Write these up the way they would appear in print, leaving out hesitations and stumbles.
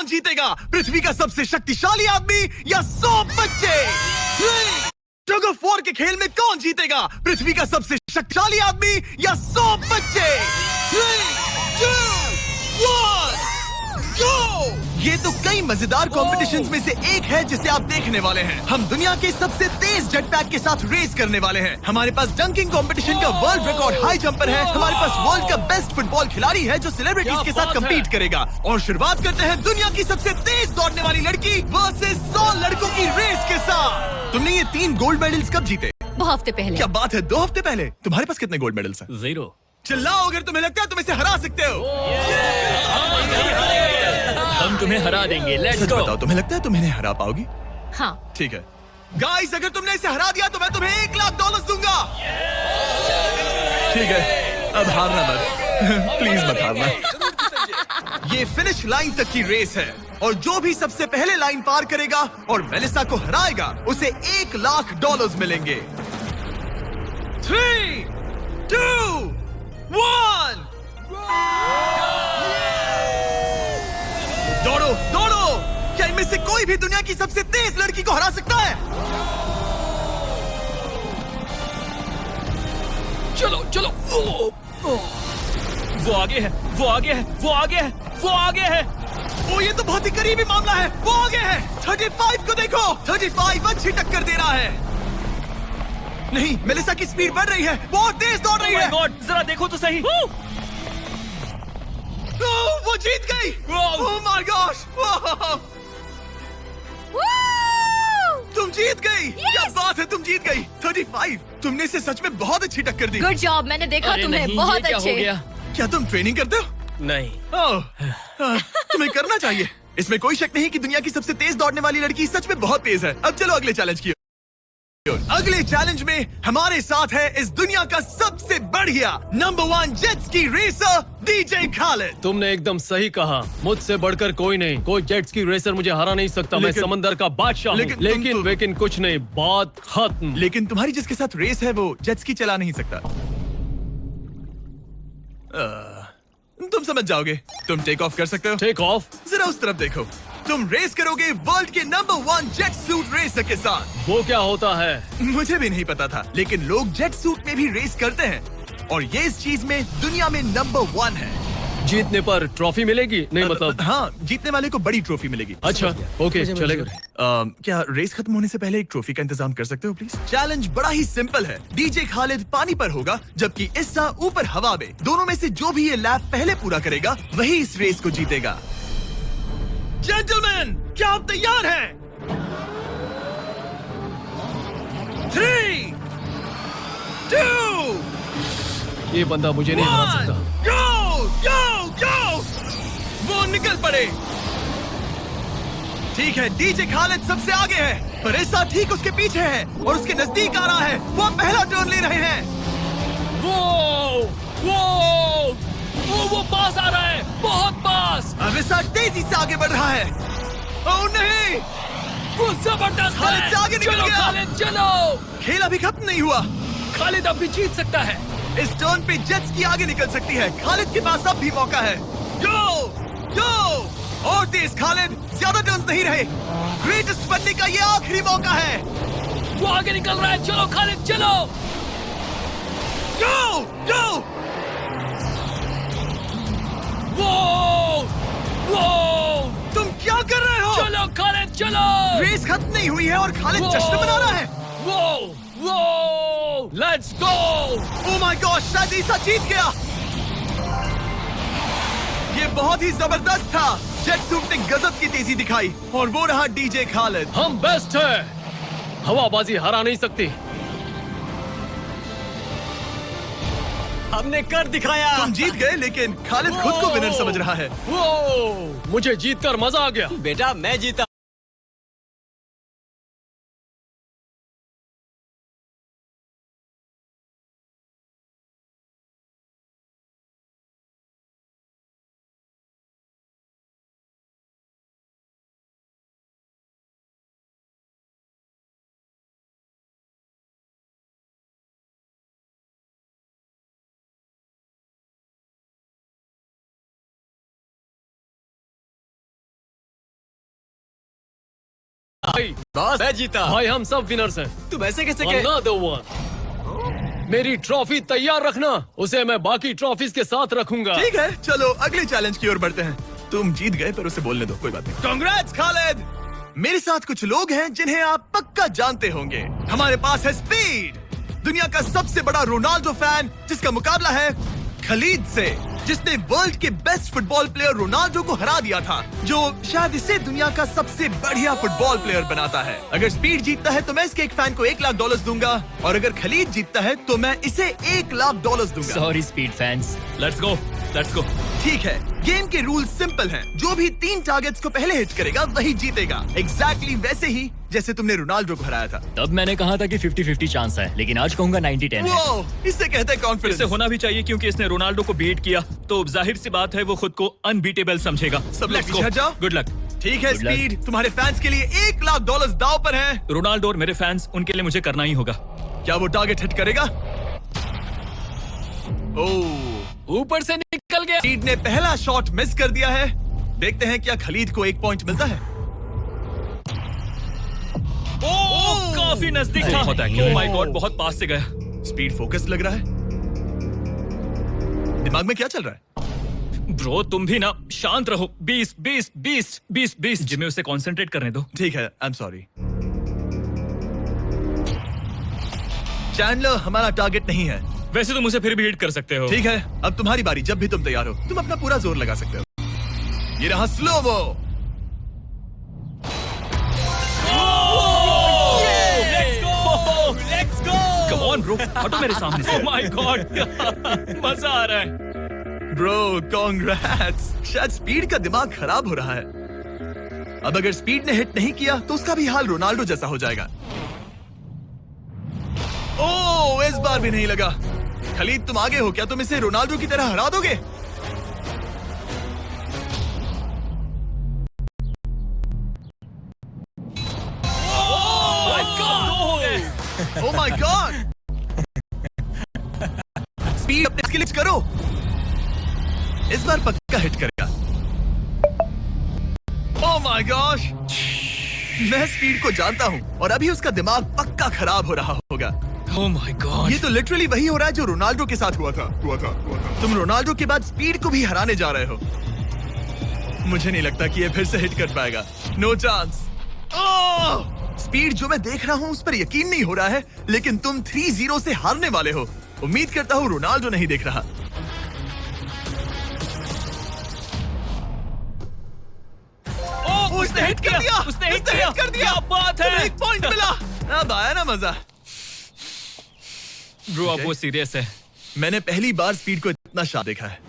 कौन जीतेगा? पृथ्वी का सबसे शक्तिशाली आदमी या 100 बच्चे? टग ऑफ वॉर के खेल में कौन जीतेगा? पृथ्वी का सबसे शक्तिशाली आदमी या 100 बच्चे? 3, 2, 1, go! ये तो कई मजेदार कॉम्पिटिशन्स में से एक है जिसे आप देखने वाले हैं। हम दुनिया के सबसे तेज जेट पैक के साथ रेस करने वाले हैं। हमारे पास डंकिंग कंपटीशन का वर्ल्ड रिकॉर्ड हाई जंपर है। हमारे पास वर्ल्ड का बेस्ट फुटबॉल खिलाड़ी है जो सेलिब्रिटीज के साथ कम्पीट करेगा। और शुरुआत करते हैं दुनिया की सबसे तेज दौड़ने वाली लड़की वर्सेस 100 लड़कों की रेस के साथ। तुमने ये 3 गोल्ड मेडल्स कब जीते? 2 हफ्ते पहले। क्या बात है, 2 हफ्ते पहले? तुम्हारे पास कितने गोल्ड मेडल्स हैं? 0। चिल्लाओ अगर तुम्हें लगता है तुम इसे हरा सकते हो। हम तुम्हें हरा देंगे। लेट्स सच गो। बताओ, तुम्हें लगता है तुम इन्हें हरा पाओगी? हाँ। ठीक है गाइस, अगर तुमने इसे हरा दिया तो मैं तुम्हें $1,00,000 दूंगा। ठीक है, अब हारना मत। प्लीज मत हारना। ये फिनिश लाइन तक की रेस है और जो भी सबसे पहले लाइन पार करेगा और मेलिसा को हराएगा उसे $1,00,000 मिलेंगे। 3, 2, 1 दौड़ो दौड़ो। क्या इनमें से कोई भी दुनिया की सबसे तेज लड़की को हरा सकता है? चलो चलो। वो आगे है, वो आगे है, वो आगे है, वो आगे है। ओ, ये तो बहुत ही करीबी मामला है। वो आगे है। 35 को देखो। 35 अच्छी टक्कर दे रहा है। नहीं, मेलिसा की स्पीड बढ़ रही है। बहुत तेज दौड़ रही है। गॉड, जरा देखो तो सही। वो जीत गई। Oh my gosh. तुम जीत गई। क्या बात है, तुम जीत गई। 35। तुमने इसे सच में बहुत अच्छी टक्कर दी। गुड जॉब, मैंने देखा अरे तुम्हें। नहीं, बहुत ये क्या अच्छे। हो गया? क्या तुम ट्रेनिंग करते हो? नहीं। तुम्हें करना चाहिए। इसमें कोई शक नहीं कि दुनिया की सबसे तेज दौड़ने वाली लड़की सच में बहुत तेज है। अब चलो अगले चैलेंज की। अगले चैलेंज में हमारे साथ है इस दुनिया का सबसे बढ़िया number 1 jet ski racer DJ Khalid. तुमने एकदम सही कहा। मुझसे बढ़कर कोई नहीं। कोई जेट स्की रेसर मुझे हरा नहीं सकता। मैं समंदर का बादशाह हूँ। लेकिन कुछ नहीं, बात खत्म। लेकिन तुम्हारी जिसके साथ रेस है वो जेट स्की चला नहीं सकता। तुम समझ जाओगे। तुम टेक ऑफ कर सकते हो। Take off? जरा उस तरफ देखो। तुम रेस करोगे वर्ल्ड के नंबर 1 जेट सूट रेसर के साथ। वो क्या होता है? मुझे भी नहीं पता था, लेकिन लोग जेट सूट में भी रेस करते हैं और ये इस चीज में दुनिया में नंबर 1 है। जीतने पर ट्रॉफी मिलेगी? नहीं मतलब। हाँ, जीतने वाले को बड़ी ट्रॉफी मिलेगी। अच्छा, ओके, चलेगा। क्या रेस खत्म होने से पहले एक ट्रॉफी का इंतजाम कर सकते हो प्लीज? चैलेंज बड़ा ही सिंपल है। डीजे खालिद पानी पर होगा जबकि इस्सा ऊपर हवा में। दोनों में से जो भी ये लैप पहले पूरा करेगा वही इस रेस को जीतेगा। जेंटलमैन, क्या आप तैयार हैं? 3, 2, ये बंदा मुझे नहीं हरा सकता। गो गो गो। वो निकल पड़े। ठीक है, डीजे खालिद सबसे आगे है पर इस्सा ठीक उसके पीछे है और उसके नजदीक आ रहा है। वो पहला टर्न ले रहे हैं। वो पास आ रहा है, बहुत पास। अब इस्सा तेजी से आगे बढ़ रहा है। ओह नहीं, वो जबरदस्त है। खालिद से आगे निकल चलो गया। खालिद, चलो। खेल अभी खत्म नहीं हुआ। खालिद अब भी जीत सकता है। इस टर्न पे जेट्स की आगे निकल सकती है। खालिद के पास अब भी मौका है। गो गो और तेज खालिद, ज्यादा टर्न्स नहीं रहे। ग्रेटेस्ट बनने का ये आखिरी मौका है। वो आगे निकल रहा है। चलो खालिद, चलो। गो गो। वो तुम क्या कर रहे हो? चलो खालिद, चलो। रेस खत्म नहीं हुई है और खालिद जश्न मना रहा है। वो let's go. Oh my God, शायद इस्सा जीत गया। ये बहुत ही जबरदस्त था। जेट सूट ने गजब की तेजी दिखाई और वो रहा डीजे खालिद। हम बेस्ट है। हवाबाजी हरा नहीं सकती। हमने कर दिखाया। तुम जीत गए लेकिन खालिद खुद को विनर समझ रहा है। मुझे जीतकर मजा आ गया। बेटा मैं जीता। भाई बॉस मैं जीता। भाई हम सब विनर्स हैं। तुम ऐसे कैसे Another one. मेरी ट्रॉफी तैयार रखना, उसे मैं बाकी ट्रॉफीज के साथ रखूंगा। ठीक है, चलो अगले चैलेंज की ओर बढ़ते हैं। तुम जीत गए पर उसे बोलने दो, कोई बात नहीं। कांग्रेट्स खालिद। मेरे साथ कुछ लोग हैं जिन्हें आप पक्का जानते होंगे। हमारे पास है स्पीड, दुनिया का सबसे बड़ा रोनाल्डो फैन, जिसका मुकाबला है खलीद से, जिसने वर्ल्ड के बेस्ट फुटबॉल प्लेयर रोनाल्डो को हरा दिया था, जो शायद इसे दुनिया का सबसे बढ़िया फुटबॉल प्लेयर बनाता है। अगर स्पीड जीतता है तो मैं इसके एक फैन को $1 लाख दूंगा, और अगर खलीद जीतता है तो मैं इसे $1 लाख दूंगा। Sorry speed fans. Let's go. ठीक है, गेम के रूल सिंपल हैं। जो भी 3 टारगेट्स को पहले हिट करेगा वही जीतेगा। एग्जैक्टली वैसे ही जैसे तुमने रोनाल्डो को हराया था। तब मैंने कहा था कि 50-50 चांस है, लेकिन आज कहूंगा 90-10 है। वो इसे कहते हैं कॉन्फिडेंस। इसे होना भी चाहिए क्योंकि इसने रोनाल्डो को बीट किया, तो जाहिर सी बात है वो खुद को अनबीटेबल समझेगा। सब लोग Let's go. पीछे हट जाओ। Good luck. ठीक है Good luck. स्पीड, तुम्हारे फैंस के लिए $1 लाख दाव पर है। रोनाल्डो और मेरे फैंस, उनके लिए मुझे करना ही होगा। क्या वो टारगेट हिट करेगा? ओह, ऊपर से निकल गया। स्पीड ने पहला शॉट मिस कर दिया है। देखते हैं क्या खलीद को 1 पॉइंट मिलता है। ओह, काफी नजदीक था। ओह माय गॉड, बहुत पास से गया। स्पीड फोकस लग रहा है। दिमाग में क्या चल रहा है? ब्रो तुम भी ना शांत रहो। 20 जिम्मे उसे कंसंट्रेट करने दो। ठीक है, आई एम सॉरी। चैंडलर, हमारा टारगेट नहीं है। वैसे तुम उसे फिर भी हिट कर सकते हो। ठीक है, अब तुम्हारी बारी। जब भी तुम तैयार हो, तुम अपना पूरा जोर लगा सकते हो। ये रहा slomo. Let's go. Come on bro, हटो मेरे सामने से। ओह माय गॉड, मजा आ रहा है। Bro congrats. शायद स्पीड का दिमाग खराब हो रहा है। अब अगर स्पीड ने हिट नहीं किया तो उसका भी हाल रोनाल्डो जैसा हो जाएगा। ओह, इस बार भी नहीं लगा। खलीद तुम आगे हो, क्या तुम इसे रोनाल्डो की तरह हरा दोगे? ओह माय गॉड। स्पीड अपने स्किल्स करो, इस बार पक्का हिट करेगा। ओह माय गॉश, मैं स्पीड को जानता हूं और अभी उसका दिमाग पक्का खराब हो रहा होगा। ओह माय गॉड, ये तो लिटरली वही हो रहा है जो रोनाल्डो के साथ हुआ था। तुम रोनाल्डो के बाद स्पीड को भी हराने जा रहे हो। मुझे नहीं लगता कि ये फिर से हिट कर पाएगा। No chance. स्पीड, जो मैं देख रहा हूं उस पर यकीन नहीं हो रहा है, लेकिन तुम 3-0 से हारने वाले हो। उम्मीद करता हूं रोनाल्डो नहीं देख रहा। उसने हिट कर दिया। उसने हिट कर दिया। क्या बात है। 1 पॉइंट मिला। अब आया ना मजा। ब्रो अब वो सीरियस है। मैंने पहली बार स्पीड को इतना शार्प देखा है।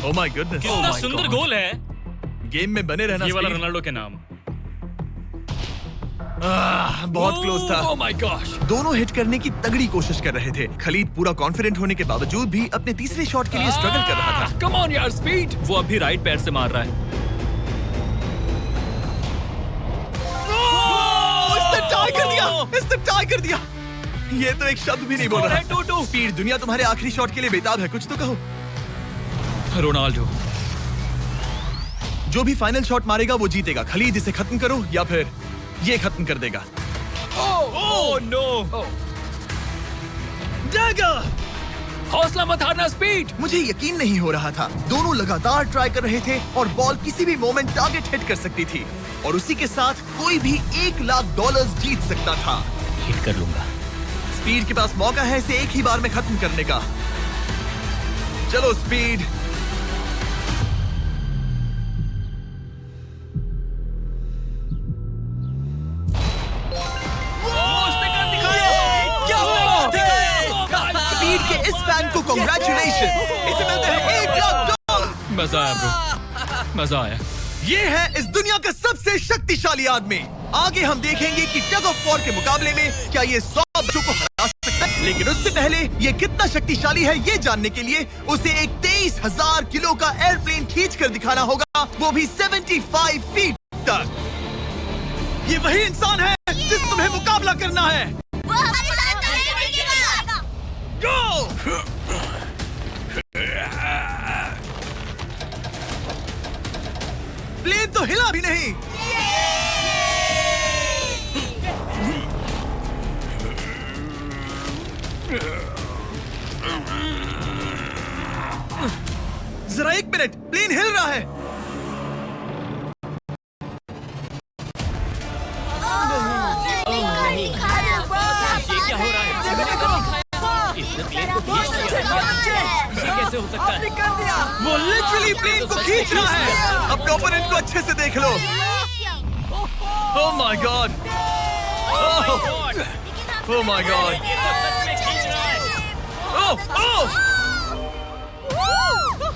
ओह माय गुडनेस, कितना सुंदर गोल है। गेम में बने रहना। ये वाला स्पीड। रोनाल्डो के नाम। बहुत क्लोज था। Oh my gosh. दोनों हिट करने की तगड़ी कोशिश कर रहे थे। खलीद पूरा कॉन्फिडेंट होने के बावजूद भी अपने तीसरे शॉट के लिए स्ट्रगल कर रहा था। कम ऑन यार स्पीड। वो अभी राइट पैर से मार रहा है। इसने टाई कर दिया। इसने टाई कर दिया। ये तो एक शब्द भी नहीं बोल रहा। 2-2। स्पीड, दुनिया तुम्हारे आखिरी शॉट के लिए बेताब है, कुछ तो कहो। रोनाल्डो जो भी फाइनल शॉट मारेगा वो जीतेगा। खलीद, इसे खत्म करो या फिर ये खत्म कर देगा। Oh no. डैगर! हौसला मत हारना स्पीड। मुझे यकीन नहीं हो रहा था। दोनों लगातार ट्राई कर रहे थे और बॉल किसी भी मोमेंट टारगेट हिट कर सकती थी, और उसी के साथ कोई भी $1 लाख जीत सकता था। हिट कर लूंगा। स्पीड के पास मौका है इसे एक ही बार में खत्म करने का। चलो स्पीड। स्पीड के इस फैन को कांग्रेचुलेशन। इसे मिलते हैं $1 लाख। मजा आया ब्रो, मजा आया। ये है इस दुनिया का सबसे शक्तिशाली आदमी। आगे हम देखेंगे कि टग ऑफ वॉर के मुकाबले में क्या ये 100 बच्चों को हरा सकता है, लेकिन उससे पहले ये कितना शक्तिशाली है ये जानने के लिए उसे एक 23,000 किलो का एयरप्लेन खींच कर दिखाना होगा, वो भी 75 फीट तक। ये वही इंसान है जिस तुम्हें मुकाबला करना है। गो! प्लेन तो हिला भी नहीं। जरा एक मिनट, प्लेन हिल रहा है। ये क्या हो रहा है? इसने प्लेन को खींच लिया। ये कैसे हो सकता है? वो लिटरली प्लेन को खींच रहा है। अपने ओपोनेंट को अच्छे से देख लो। Oh my God, oh my God, ये तो सच में खींच रहा है। ओह,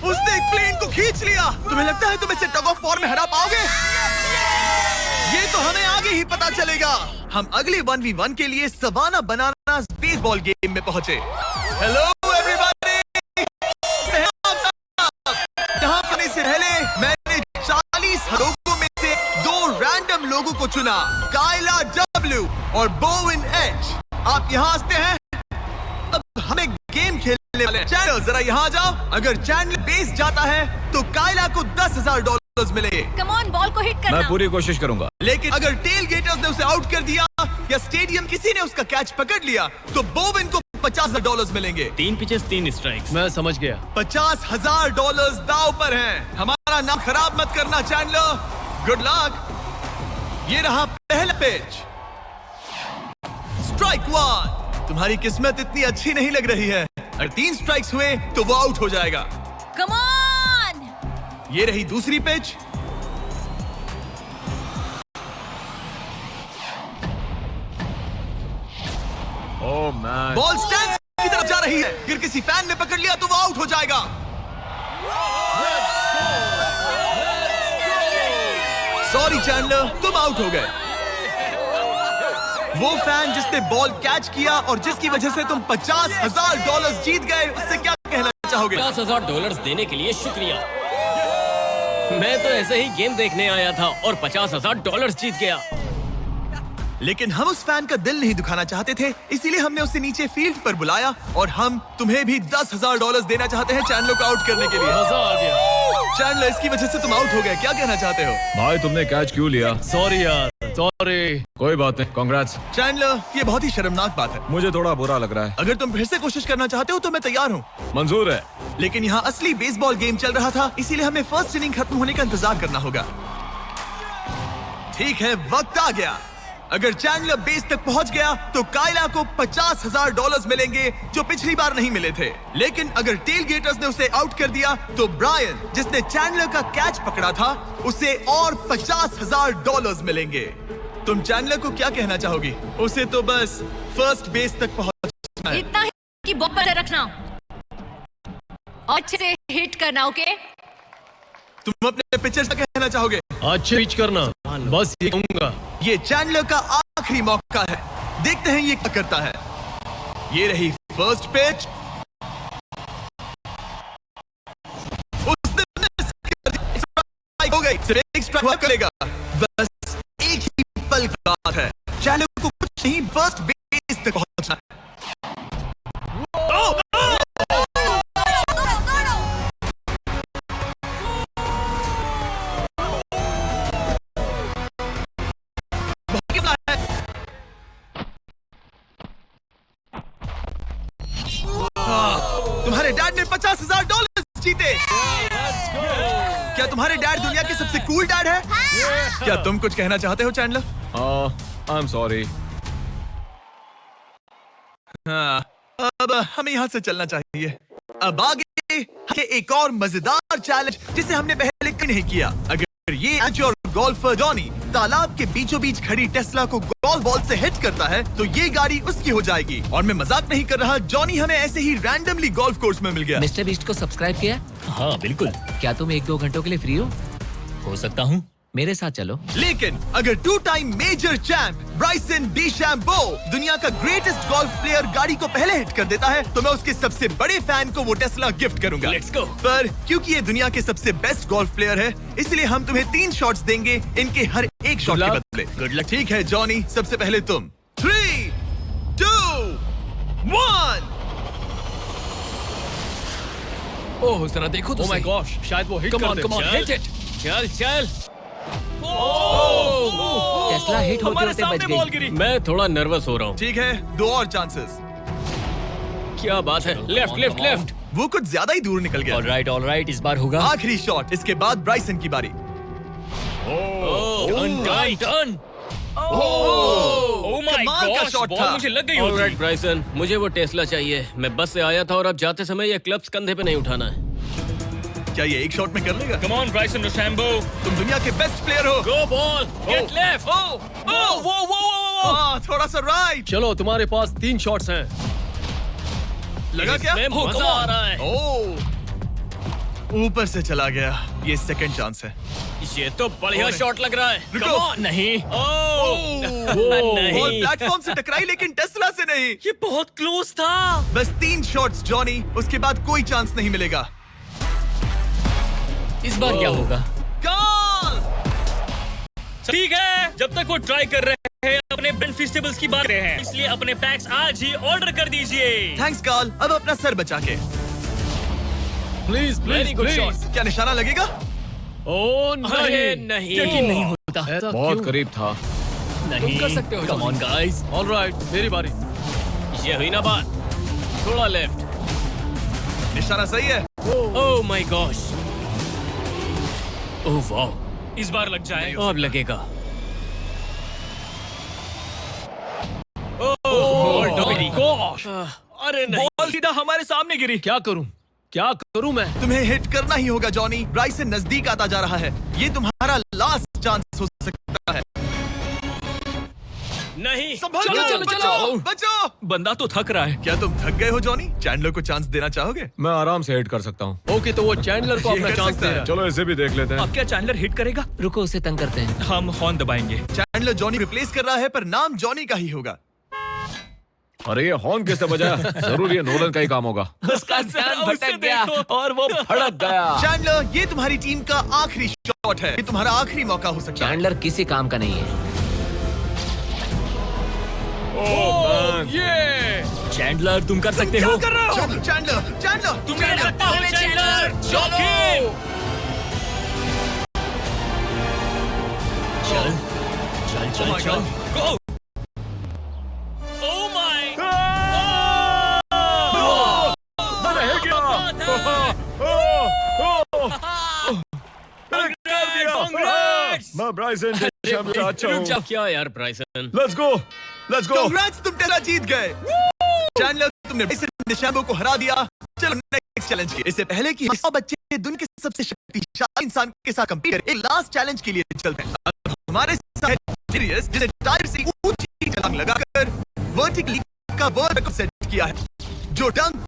उसने एक प्लेन को खींच लिया। तुम्हें लगता है तुम इसे टग ऑफ वॉर में हरा पाओगे? ये तो हमें आगे ही पता चलेगा। हम अगले 1v1 के लिए सवाना बनाना बेसबॉल गेम में पहुंचे। हेलो एवरीबॉडी, यहाँ आने से पहले मैंने 40 लोगों में से 2 रैंडम लोगों को चुना, काइला डब्ल्यू और बोवन एच। आप यहाँ आते हैं। अब हमें गेम खेलने वाले हैं। चैनल जरा यहाँ जाओ। अगर चैनल बेस जाता है तो काइला को $10,000 मिलेंगे। कम ऑन, बॉल को हिट करना। मैं पूरी कोशिश करूंगा। लेकिन अगर टेल गेटर्स ने उसे आउट कर दिया या स्टेडियम किसी ने उसका कैच पकड़ लिया तो बोवन को $50,000 मिलेंगे। 3 पिचेस 3 स्ट्राइक्स। मैं समझ गया। $50,000 दाव पर हैं। हमारा नाम खराब मत करना चैनलर। Good luck. ये रहा पहला पिच। स्ट्राइक 1। तुम्हारी किस्मत इतनी अच्छी नहीं लग रही है। अगर 3 स्ट्राइक्स हुए तो वो आउट हो जाएगा। Come on. ये रही दूसरी pitch. Oh man, ball stand की तरफ जा रही है। अगर किसी फैन ने पकड़ लिया तो वो आउट हो जाएगा। सॉरी चैंडलर, तुम आउट हो गए। वो फैन जिसने बॉल कैच किया और जिसकी वजह से तुम $50,000 जीत गए, उससे क्या कहना चाहोगे? $50,000 देने के लिए शुक्रिया। मैं तो ऐसे ही गेम देखने आया था और $50,000 जीत गया। लेकिन हम उस फैन का दिल नहीं दुखाना चाहते थे, इसीलिए हमने उसे नीचे फील्ड पर बुलाया और हम तुम्हें भी $10,000 देना चाहते हैं चैंडलर को आउट करने के लिए। मजा आ गया। चैंडलर, इसकी वजह से तुम आउट हो गए, क्या कहना चाहते हो? भाई तुमने कैच क्यों लिया? सॉरी यार, सॉरी। कोई बात नहीं, कांग्रेट्स। चैंडलर, ये बहुत ही शर्मनाक बात है। मुझे थोड़ा बुरा लग रहा है। अगर तुम फिर से कोशिश करना चाहते हो तो मैं तैयार हूँ। मंजूर है। लेकिन यहाँ असली बेसबॉल गेम चल रहा था, इसीलिए हमें फर्स्ट इनिंग खत्म होने का इंतजार करना होगा। ठीक है, वक्त आ गया। अगर चैंडलर बेस तक पहुंच गया तो काइला को $50,000 मिलेंगे जो पिछली बार नहीं मिले थे। लेकिन अगर टेल गेटर्स ने उसे आउट कर दिया तो ब्रायन, जिसने चैंडलर का कैच पकड़ा था, उसे और $50,000 मिलेंगे। तुम चैंडलर को क्या कहना चाहोगी? उसे तो बस फर्स्ट बेस तक पहुंचना है। इतना ही कि बॉल पर रखना और अच्छे से हिट करना। ओके, तुम अपने पिचर से कहना चाहोगे? अच्छे पिच करना, बस ये कहूंगा। ये चैंडलर का आखिरी मौका है। देखते हैं ये क्या करता है। ये रही फर्स्ट पिच। उसने मिस कर दी। स्ट्राइक हो गई। सिर्फ एक स्ट्राइक करेगा। बस एक ही पल की बात है। चैंडलर को कुछ नहीं, फर्स्ट बेस तक पहुंचना है। तुम्हारे डैड ने $50,000 जीते। क्या तुम्हारे डैड दुनिया के सबसे कूल डैड है? क्या तुम कुछ कहना चाहते हो चैंडलर? I am sorry. हाँ, अब हमें यहाँ से चलना चाहिए। अब आगे एक और मजेदार चैलेंज जिसे हमने पहले कभी नहीं किया। अगर ये और गोल्फर जॉनी तालाब के बीचों बीच खड़ी टेस्ला को गोल्फ बॉल से हिट करता है तो ये गाड़ी उसकी हो जाएगी। और मैं मजाक नहीं कर रहा, जॉनी हमें ऐसे ही रैंडमली गोल्फ कोर्स में मिल गया। मिस्टर बीस्ट को सब्सक्राइब किया? हाँ बिल्कुल। क्या तुम 1-2 घंटों के लिए फ्री हो सकता हूँ। मेरे साथ चलो। लेकिन अगर 2 टाइम मेजर चैंप ब्राइसन डीशैम्बो दुनिया का ग्रेटेस्ट गोल्फ प्लेयर गाड़ी को पहले हिट कर देता है तो मैं उसके सबसे बड़े फैन को वो टेस्ला गिफ्ट करूंगा। Let's go। पर क्योंकि ये दुनिया के सबसे बेस्ट गोल्फ प्लेयर है, इसलिए हम तुम्हें 3 शॉट्स देंगे, इनके हर एक शॉट के बदले। Good luck। ठीक है जॉनी, सबसे पहले तुम। 3, 2, 1। ओह जरा देखो तो। ओह माय गॉश, शायद वो हिट कर दे। Hit it. चल चल। टेस्ला हिट होते हमारे होते बच सामने बॉल गई। गिरी। मैं थोड़ा नर्वस हो रहा हूँ। ठीक है, 2 और चांसेस। क्या बात है, लेफ्ट लेफ्ट लेफ्ट। वो कुछ ज्यादा ही दूर निकल गया। ऑलराइट, इस बार होगा। आखिरी शॉट, इसके बाद ब्राइसन की बारी। टर्न। ओह माय कमाल का गॉड, shot बॉल था। मुझे लग गई ऑलराइट होगी। ब्राइसन, मुझे वो टेस्ला चाहिए। मैं बस से आया था और अब जाते समय ये क्लब्स कंधे पे नहीं उठाना है। क्या ये एक शॉट में कर लेगा? कम ऑन ब्राइसन डीशैम्बो, तुम दुनिया के बेस्ट प्लेयर हो। गो बॉल, गेट लेफ्ट। हाँ, थोड़ा सा राइट। चलो तुम्हारे पास 3 शॉट्स हैं। लगा क्या? इसमें Oh, मजा come on. आ रहा है। ओह, ऊपर से चला गया। ये सेकंड चांस है। ये तो बढ़िया और- शॉट लग रहा है। रुको। Come on. नहीं। बॉल नहीं। प्लेटफॉर्म से टकराई लेकिन टेस्ला से नहीं। ये बहुत क्लोज था। बस 3 शॉट्स जॉनी, उसके बाद कोई चांस नहीं मिलेगा। इस बार क्या होगा? गोल! ठीक है, जब तक वो ट्राई कर रहे हैं अपने ब्रेन फेस्टिवल्स की बात कर रहे हैं, इसलिए अपने पैक्स आज ही ऑर्डर कर दीजिए। थैंक्स कार्ल, अब अपना सर बचा के। Please Very please good please. shot. क्या निशाना लगेगा? ओ अरे नहीं। नहीं। यकीन नहीं होता। ऐसा बहुत क्यों? करीब था। नहीं कर सकते हो, कम ऑन गाइस। ऑलराइट, मेरी बारी। ये हुई ना बात। थोड़ा लेफ्ट। निशाना सही है। Oh my gosh. Oh wow, इस बार लग जाए। अब लगेगा। गॉश, अरे नहीं। बॉल सीधा हमारे सामने गिरी। क्या करूं? क्या करूं मैं? तुम्हें हिट करना ही होगा जॉनी। ब्राइसन नजदीक आता जा रहा है। ये तुम्हारा लास्ट चांस हो सकता है। नहीं। संभल चलो, के, चलो, बचो, चलो। बचो। बंदा तो थक रहा है। क्या तुम थक गए हो जॉनी? चैंडलर को चांस देना चाहोगे? मैं आराम से हिट कर सकता हूँ। ओके, तो वो चैंडलर को ये अपना कर चांस सकता दे है। रहा है। चलो इसे भी देख लेते हैं। अब क्या चैंडलर हिट करेगा? रुको, उसे तंग करते हैं। हम हॉर्न दबाएंगे। चैंडलर जॉनी रिप्लेस कर रहा है, पर नाम जॉनी का ही होगा। अरे ये हॉर्न किसने बजाया? जरूर ये नोलन का ही काम होगा। उसका ध्यान उसे भटक गया देखो। और वो भड़क गया। चैंडलर, ये तुम्हारी टीम का आखिरी शॉट है। ये तुम्हारा आखिरी मौका हो सकता है। चैंडलर किसी काम का नहीं है। ये चैंडलर, तुम कर सकते क्या हो। कर रहे हो? चैंडलर, चैंडलर, तुम कर सकते हो चैंडलर। जॉकी। चल चल चल चल। गो। ओह माय मैं ब्राइसन डीशैम्बो चाहता रुक हूँ। जा। क्या यार ब्राइसन? Let's go, let's go. Congrats, तुम टेस्ला जीत गए। चैंडलर, तुमने ब्राइसन डीशैम्बो को हरा दिया। चलो नेक्स्ट चैलेंज की। इससे पहले कि 100 बच्चे दुनिया के सबसे शक्तिशाली इंसान के साथ कंपीट करें, एक लास्ट चैलेंज के लिए चलते हैं। अब हमारे साथ है सीरियस, जिसे टायर से ऊंची छलांग लगाकर वर्टिकली का वर्ल्ड रिकॉर्ड सेट किया है। जो डंक